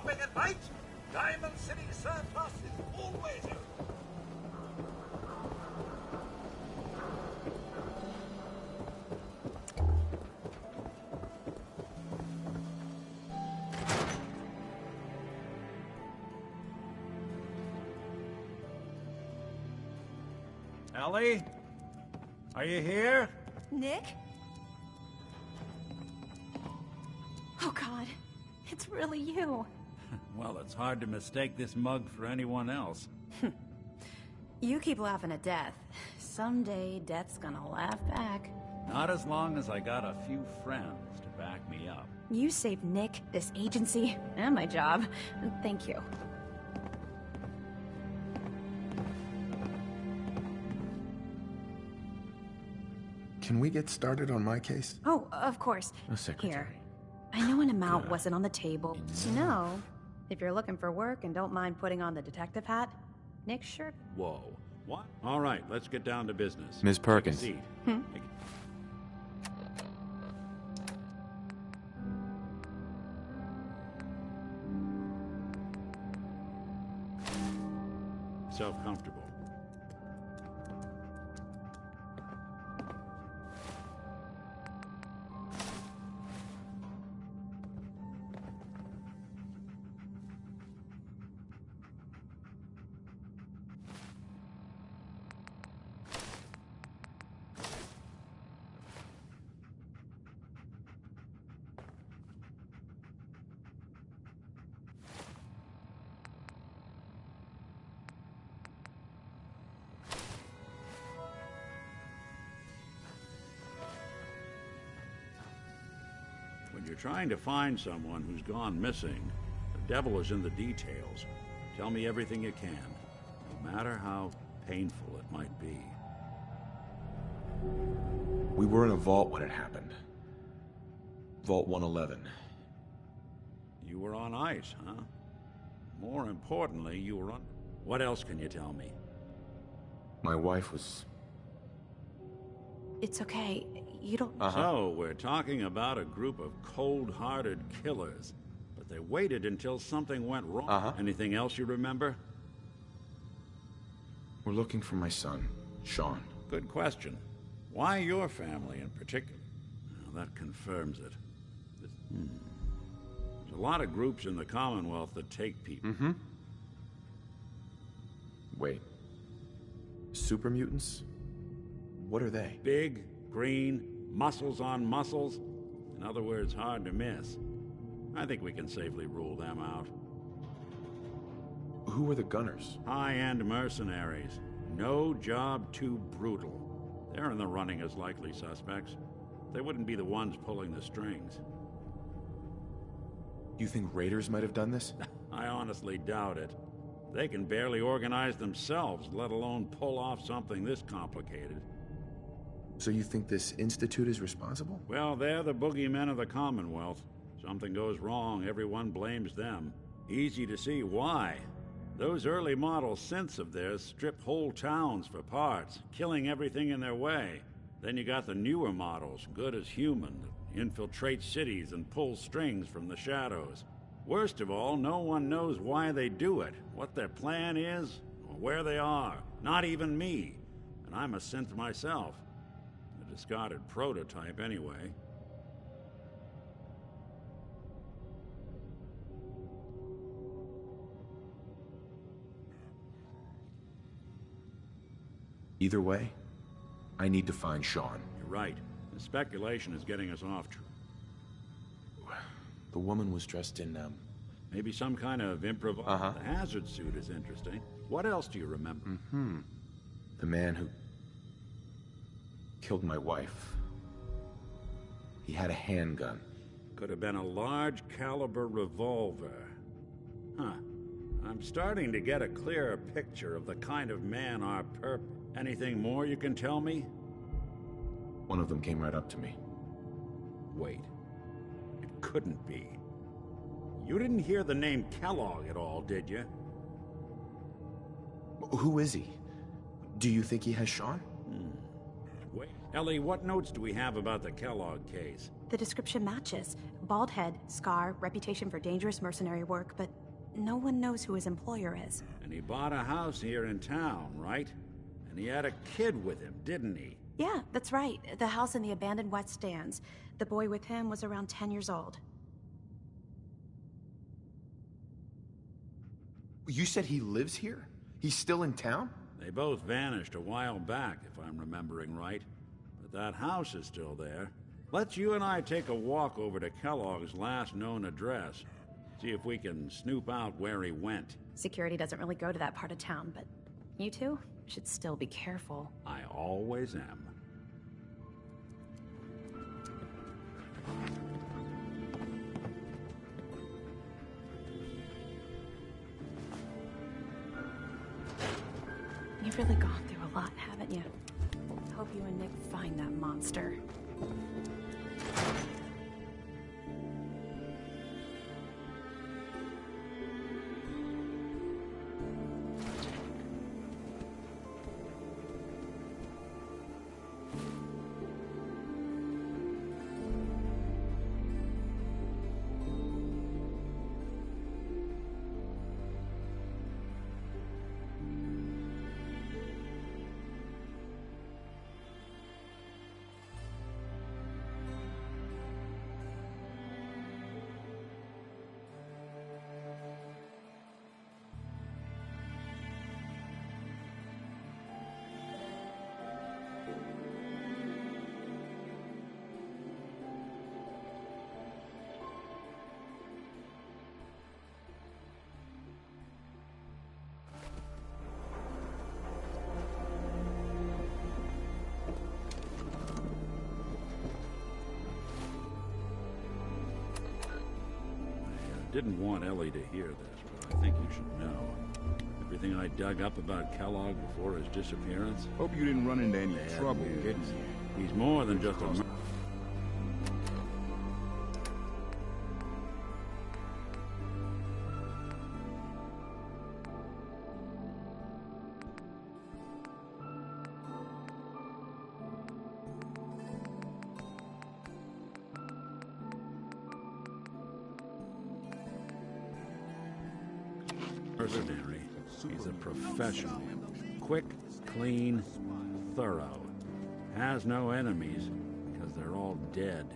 shopping at night? Diamond City Surplus is always open. Ellie? Are you here? Nick? Oh God, it's really you. Well, it's hard to mistake this mug for anyone else. You keep laughing at death. Someday, death's gonna laugh back. Not as long as I got a few friends to back me up. You saved Nick, this agency, and my job. Thank you. Can we get started on my case? Oh, of course. Secretary. Here. I know an amount wasn't on the table. You know, if you're looking for work and don't mind putting on the detective hat, Nick sure... Whoa. What? All right, let's get down to business. Ms. Perkins. Take a seat. Self-comfortable. When you're trying to find someone who's gone missing, the devil is in the details. Tell me everything you can, no matter how painful it might be. We were in a vault when it happened. Vault 111. You were on ice, huh? More importantly, you were on... What else can you tell me? My wife was... It's okay. You don't... So, we're talking about a group of cold-hearted killers. But they waited until something went wrong. Anything else you remember? We're looking for my son, Sean. Good question. Why your family in particular? Well, that confirms it. There's a lot of groups in the Commonwealth that take people. Wait. Super mutants? What are they? Big, green, muscles on muscles. In other words, hard to miss. I think we can safely rule them out. Who are the gunners? High-end mercenaries. No job too brutal. They're in the running as likely suspects. They wouldn't be the ones pulling the strings. You think raiders might have done this? I honestly doubt it. They can barely organize themselves, let alone pull off something this complicated. So you think this Institute is responsible? Well, they're the boogeymen of the Commonwealth. Something goes wrong, everyone blames them. Easy to see why. Those early model synths of theirs strip whole towns for parts, killing everything in their way. Then you got the newer models, good as human, that infiltrate cities and pull strings from the shadows. Worst of all, no one knows why they do it, what their plan is, or where they are. Not even me. And I'm a synth myself. A discarded prototype, anyway. Either way, I need to find Sean. You're right. The speculation is getting us off track. The woman was dressed in, Maybe some kind of improv... The hazard suit is interesting. What else do you remember? the man who killed my wife. He had a handgun. Could have been a large caliber revolver. Huh. I'm starting to get a clearer picture of the kind of man our perp... Anything more you can tell me? One of them came right up to me. Wait. It couldn't be. You didn't hear the name Kellogg at all, did you? Who is he? Do you think he has Sean? Wait. Ellie, what notes do we have about the Kellogg case? The description matches. Bald head, scar, reputation for dangerous mercenary work, but no one knows who his employer is. And he bought a house here in town, right? And he had a kid with him, didn't he? Yeah, that's right. The house in the abandoned West Stands. The boy with him was around 10 years old. You said he lives here? He's still in town? They both vanished a while back, if I'm remembering right. But that house is still there. Let's you and I take a walk over to Kellogg's last known address. See if we can snoop out where he went. Security doesn't really go to that part of town, but you two should still be careful. I always am. You've really gone through a lot, haven't you? Hope you and Nick find that monster. Didn't want Ellie to hear this, but I think you should know. Everything I dug up about Kellogg before his disappearance... Hope you didn't run into any Bad trouble, news. didn't you? He's more than just a... mercenary. He's a professional. Quick, clean, thorough. Has no enemies, because they're all dead.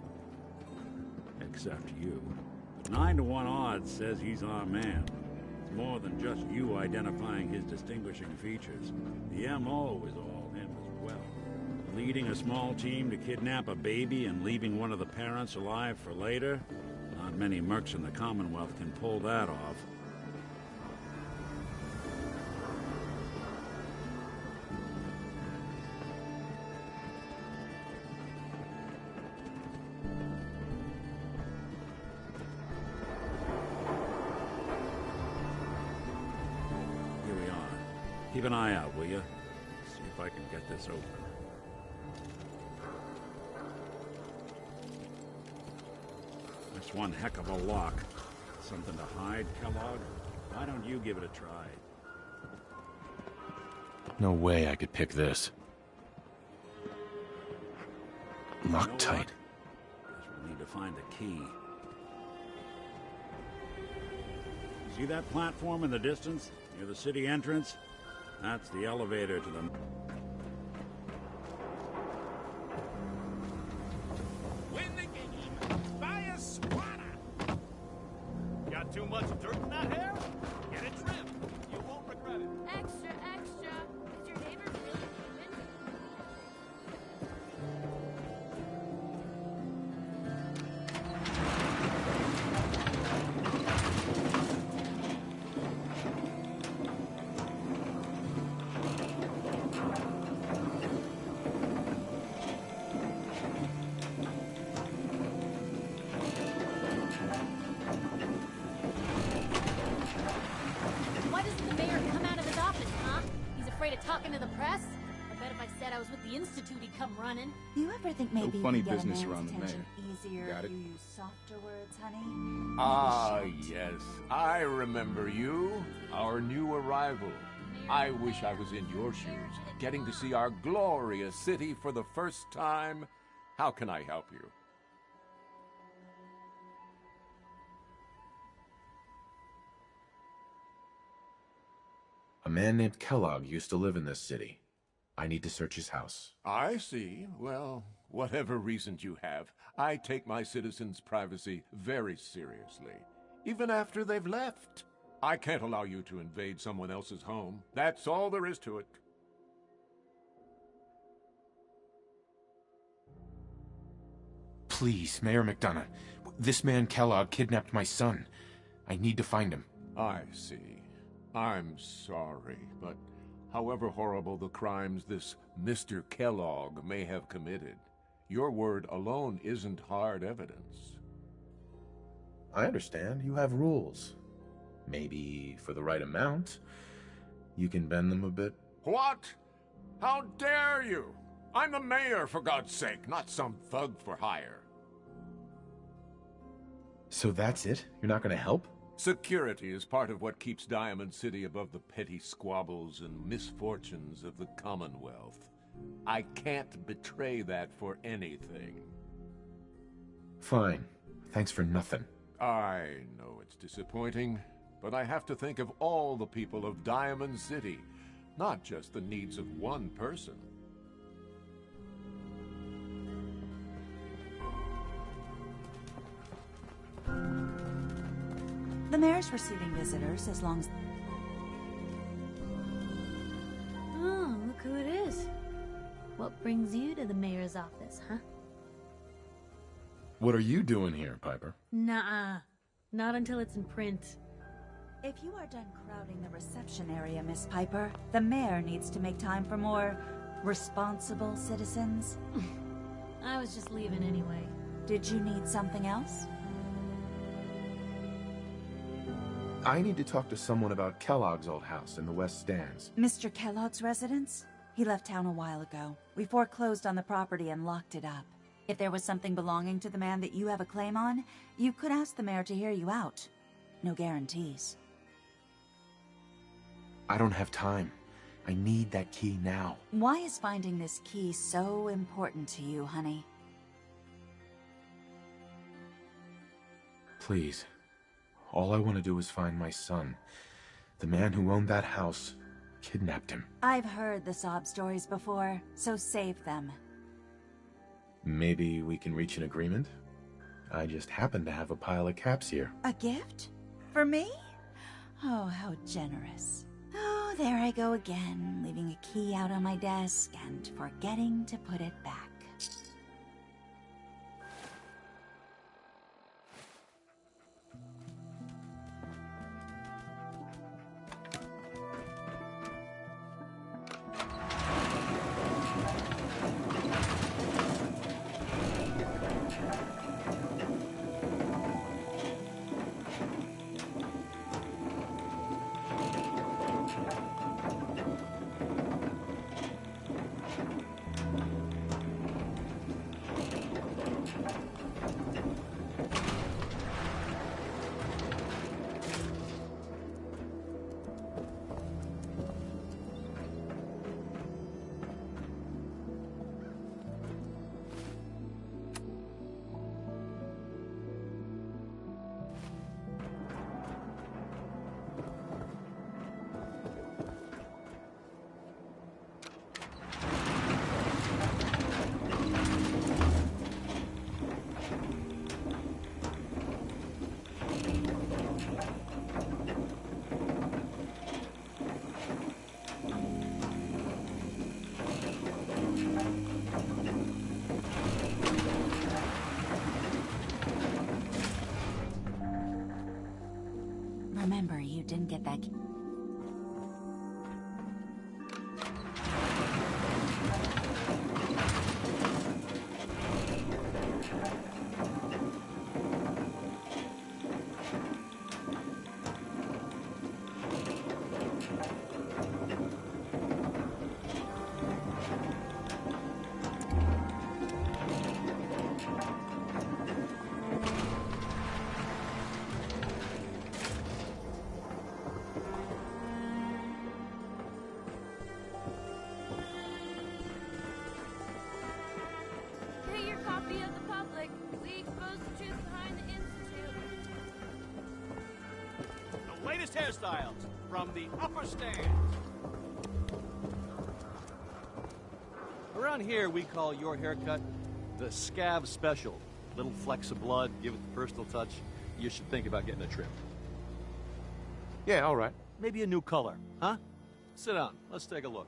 Except you. 9 to 1 odds says he's our man. It's more than just you identifying his distinguishing features. The M.O. is all him as well. Leading a small team to kidnap a baby and leaving one of the parents alive for later? Not many mercs in the Commonwealth can pull that off. Here we are. Keep an eye out, will you? See if I can get this open. That's one heck of a lock. Something to hide, Kellogg? Why don't you give it a try? No way I could pick this. You know Locked what? tight. Guess we'll need to find the key. See that platform in the distance, near the city entrance? That's the elevator to the... Win the game. Buy a squatter. Got too much dirt in that hair? Get it trimmed. You won't regret it. Extra, extra. Is your neighbor really human? Why doesn't the mayor come out of his office, huh? He's afraid of talking to the press? I bet if I said I was with the Institute, he'd come running. You ever think maybe you funny can get business a man's around the attention mayor. easier Got if it? you use softer words, honey? Ah, Maybe shout. yes. I remember you. Our new arrival. I wish I was in your shoes, getting to see our glorious city for the first time. How can I help you? A man named Kellogg used to live in this city. I need to search his house. I see. Well, whatever reasons you have, I take my citizens' privacy very seriously, even after they've left. I can't allow you to invade someone else's home. That's all there is to it. Please, Mayor McDonough. This man Kellogg kidnapped my son. I need to find him. I see. I'm sorry, but however horrible the crimes this Mr. Kellogg may have committed, your word alone isn't hard evidence. I understand. You have rules. Maybe for the right amount, you can bend them a bit. What? How dare you? I'm the mayor, for God's sake, not some thug for hire. So that's it? You're not going to help? Security is part of what keeps Diamond City above the petty squabbles and misfortunes of the Commonwealth. I can't betray that for anything. Fine. Thanks for nothing. I know it's disappointing, but I have to think of all the people of Diamond City, not just the needs of one person. The mayor's receiving visitors as long as... Oh, look who it is. What brings you to the mayor's office, huh? What are you doing here, Piper? Nuh-uh. Not until it's in print. If you are done crowding the reception area, Miss Piper, the mayor needs to make time for more responsible citizens. I was just leaving anyway. Did you need something else? I need to talk to someone about Kellogg's old house in the West Stands. Mr. Kellogg's residence? He left town a while ago. We foreclosed on the property and locked it up. If there was something belonging to the man that you have a claim on, you could ask the mayor to hear you out. No guarantees. I don't have time. I need that key now. Why is finding this key so important to you, honey? Please. All I want to do is find my son. The man who owned that house kidnapped him. I've heard the sob stories before, so save them. Maybe we can reach an agreement? I just happen to have a pile of caps here. A gift? For me? Oh, how generous. Oh, there I go again, leaving a key out on my desk and forgetting to put it back. Remember, you didn't get that... latest hairstyles from the upper stands. Around here, we call your haircut the Scav Special. Little flecks of blood, give it the personal touch. You should think about getting a trim. Yeah, all right. Maybe a new color, huh? Sit down. Let's take a look.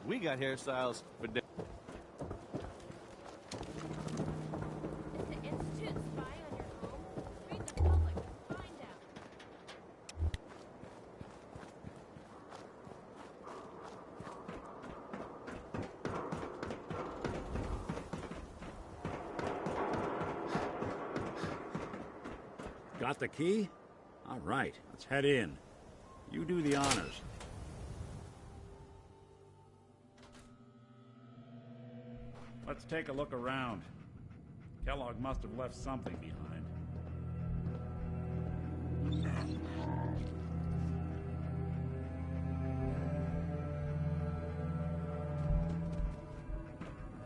We got hairstyles for days. Is the Institute spy on your home? Read the public and find out. Got the key? All right, let's head in. You do the honors. Let's take a look around. Kellogg must have left something behind.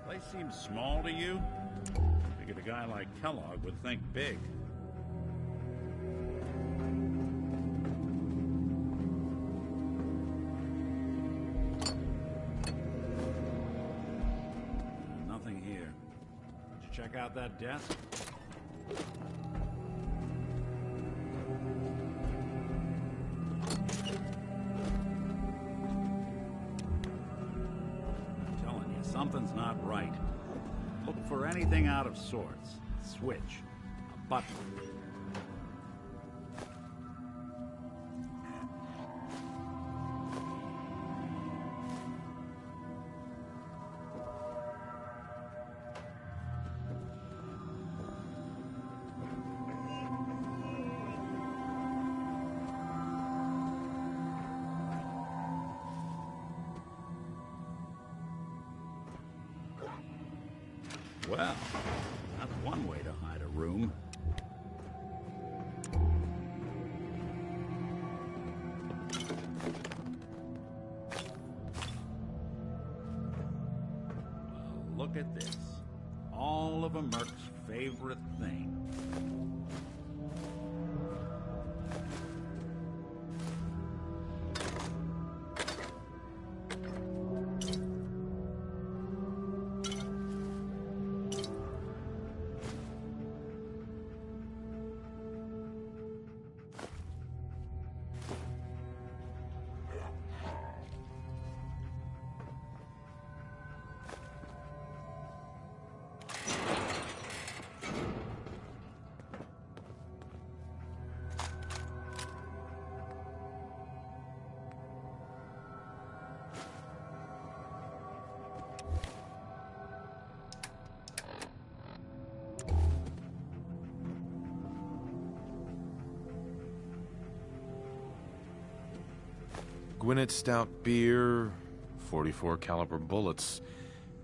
Place seems small to you? Figured a guy like Kellogg would think big. Nothing here. Did you check out that desk? I'm telling you, something's not right. Look for anything out of sorts. Switch. A button. Well, that's one way to hide a room. Well, look at this. All of a Merc's favorite thing. Gwinnett Stout beer, 44 caliber bullets,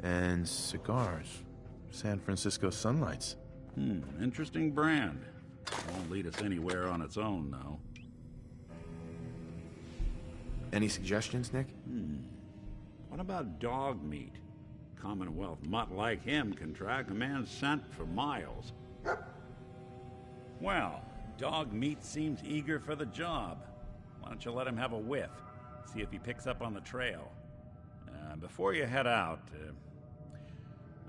and cigars. San Francisco Sunlights. Interesting brand. Won't lead us anywhere on its own, though. Any suggestions, Nick? What about dog meat? Commonwealth mutt like him can track a man's scent for miles. Well, Dog Meat seems eager for the job. Why don't you let him have a whiff? See if he picks up on the trail. Before you head out,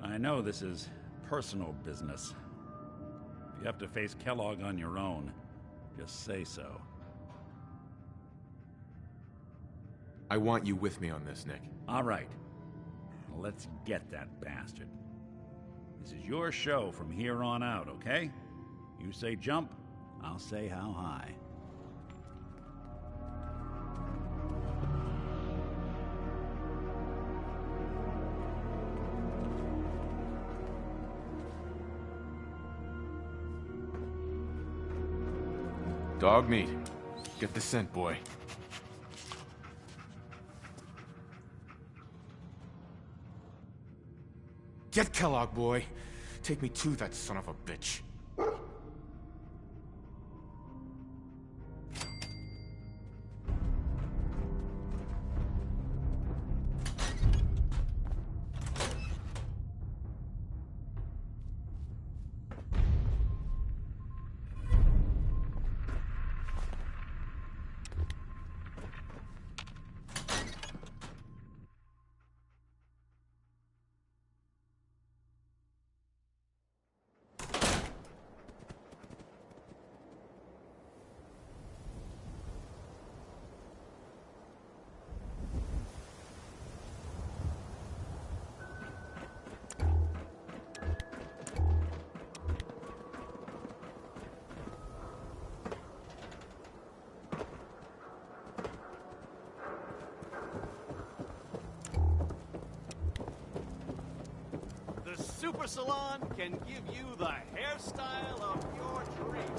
I know this is personal business. If you have to face Kellogg on your own, just say so. I want you with me on this, Nick. All right. Let's get that bastard. This is your show from here on out, okay? You say jump, I'll say how high. Dog Meat. Get the scent, boy. Get Kellogg, boy. Take me to that son of a bitch. The Super Salon can give you the hairstyle of your dreams.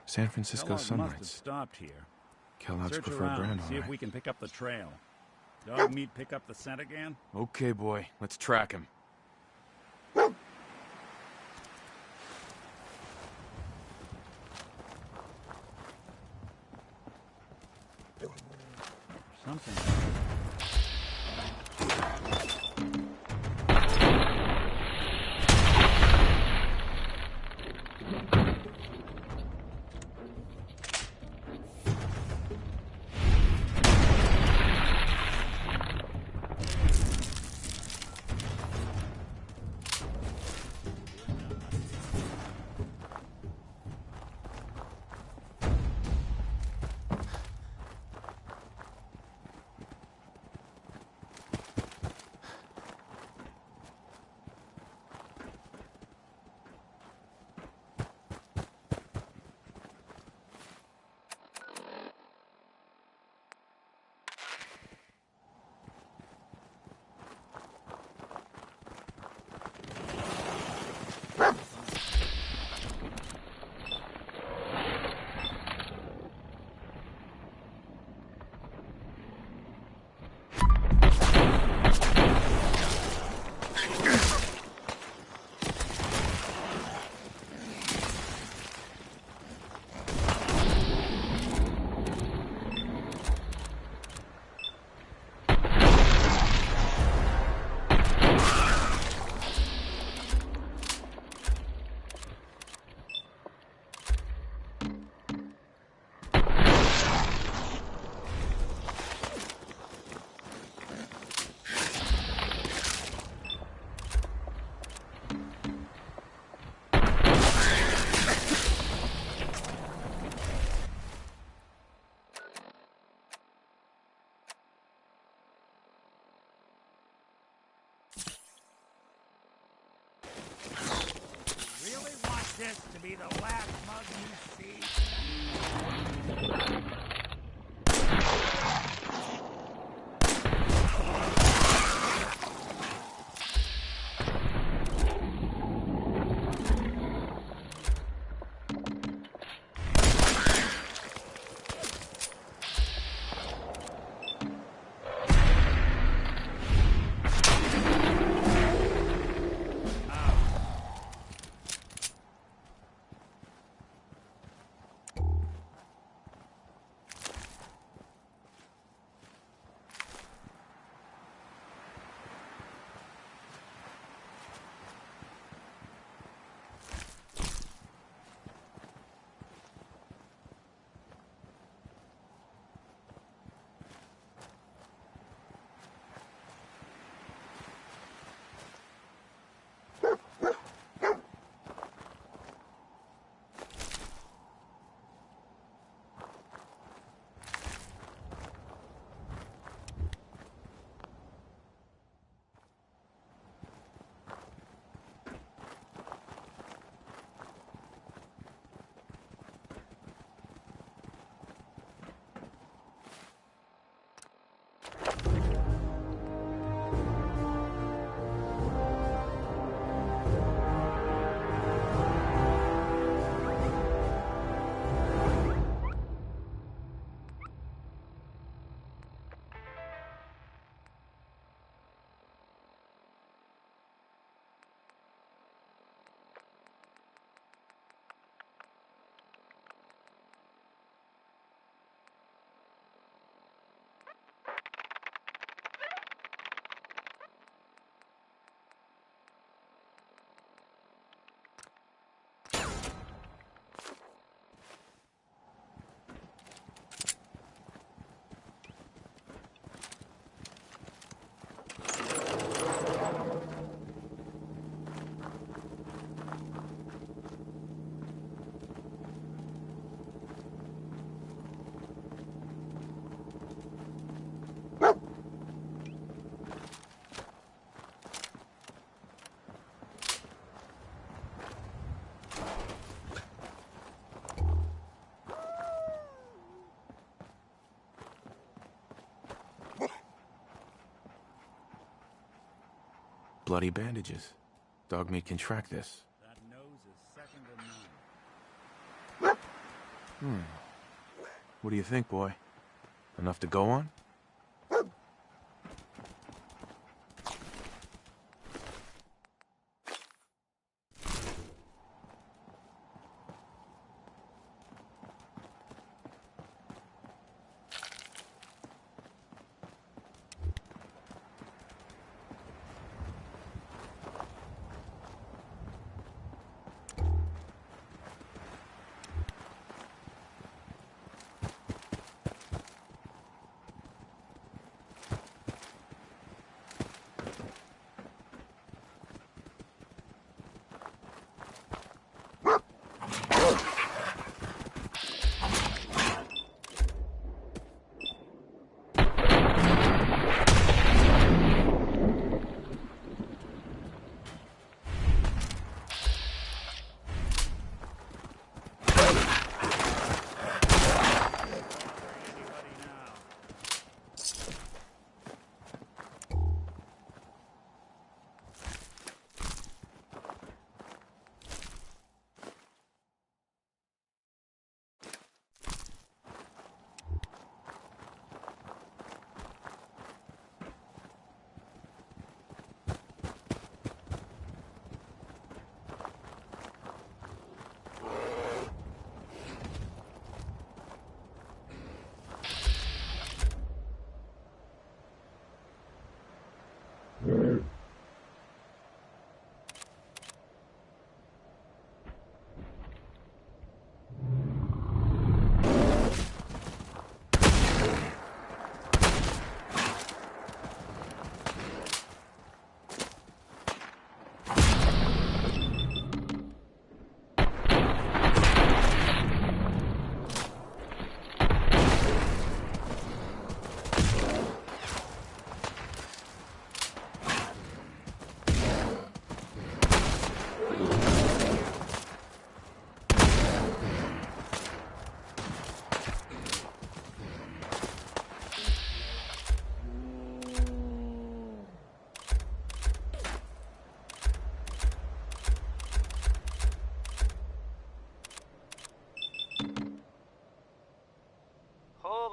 San Francisco Kellogg must have Sunlights. stopped here. Kellogg's Search preferred around, brand, see all if right. we can pick up the trail. Dog Meat pick up the scent again? Okay, boy. Let's track him. Something. this to be the last mug you see? Bloody bandages. Dog meat can track this. That nose is second to none. What do you think, boy? Enough to go on?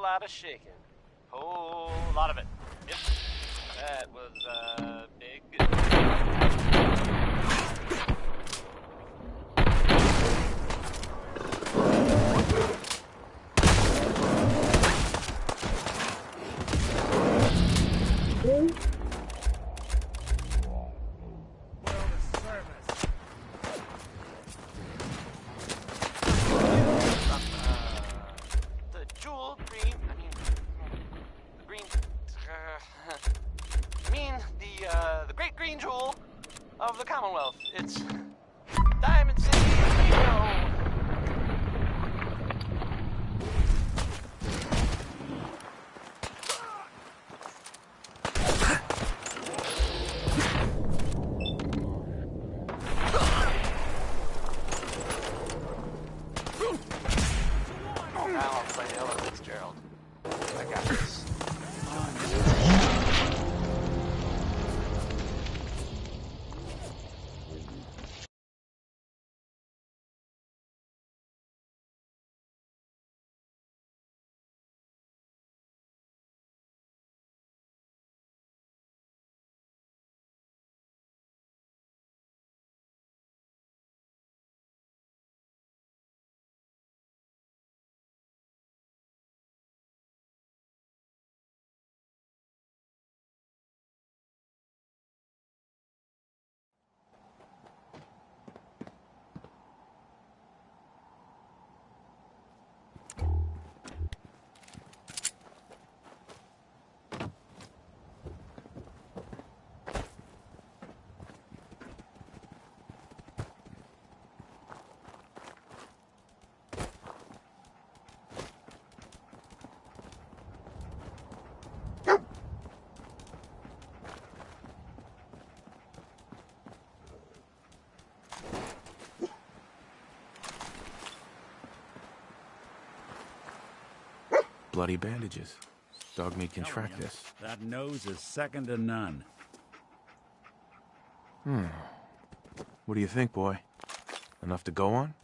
lot of shaking. Whole lot of it. Yep. That was, big. The great green jewel of the Commonwealth. It's Diamond City, I'll play Ella Fitzgerald. I got this. Bloody bandages. Dogmeat can track this. That nose is second to none. What do you think, boy? Enough to go on?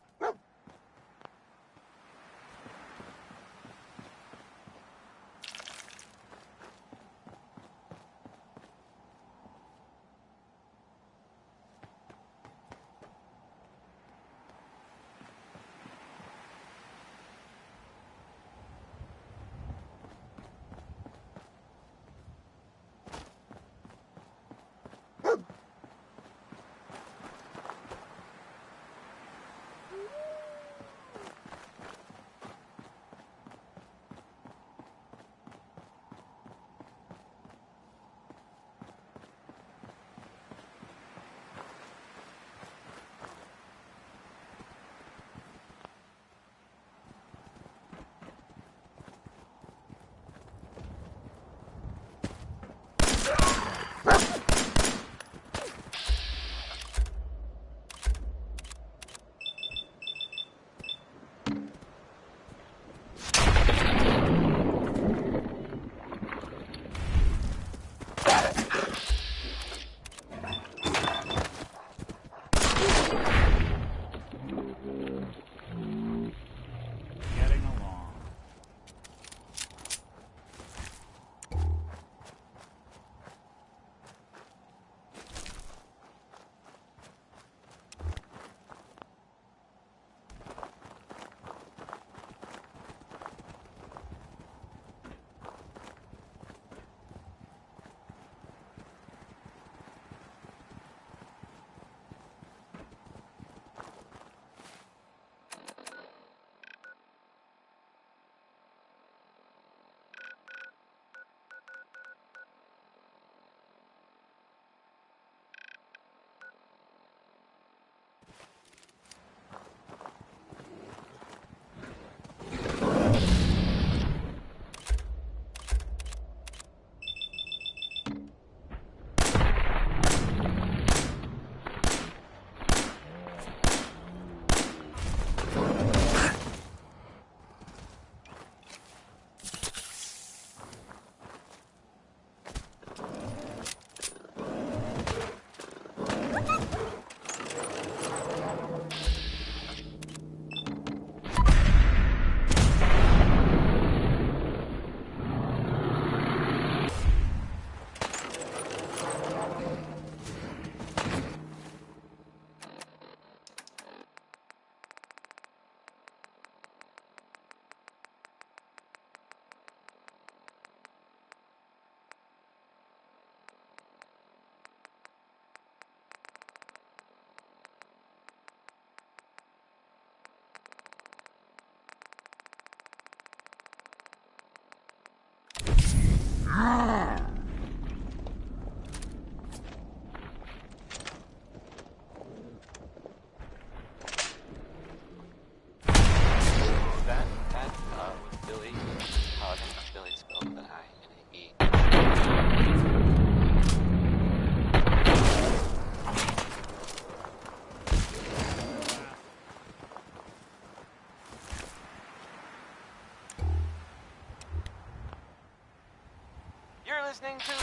listening to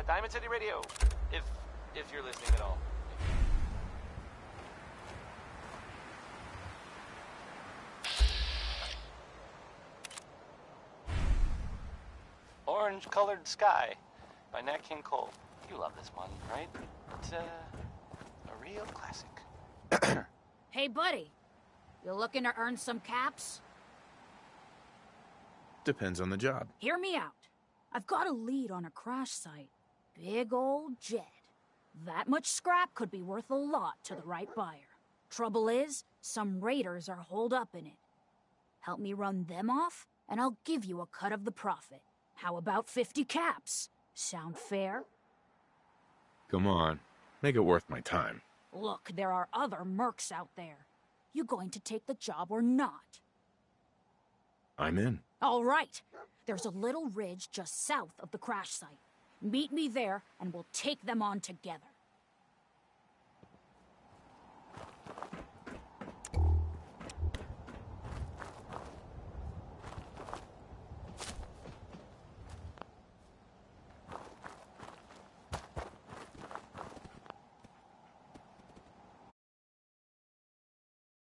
Diamond City Radio, if you're listening at all. Orange-Colored Sky by Nat King Cole. You love this one, right? It's a real classic. Hey, buddy. You looking to earn some caps? Depends on the job. Hear me out. I've got a lead on a crash site. Big old jet. That much scrap could be worth a lot to the right buyer. Trouble is, some raiders are holed up in it. Help me run them off, and I'll give you a cut of the profit. How about 50 caps? Sound fair? Come on. Make it worth my time. Look, there are other mercs out there. You going to take the job or not? I'm in. All right. There's a little ridge just south of the crash site. Meet me there, and we'll take them on together.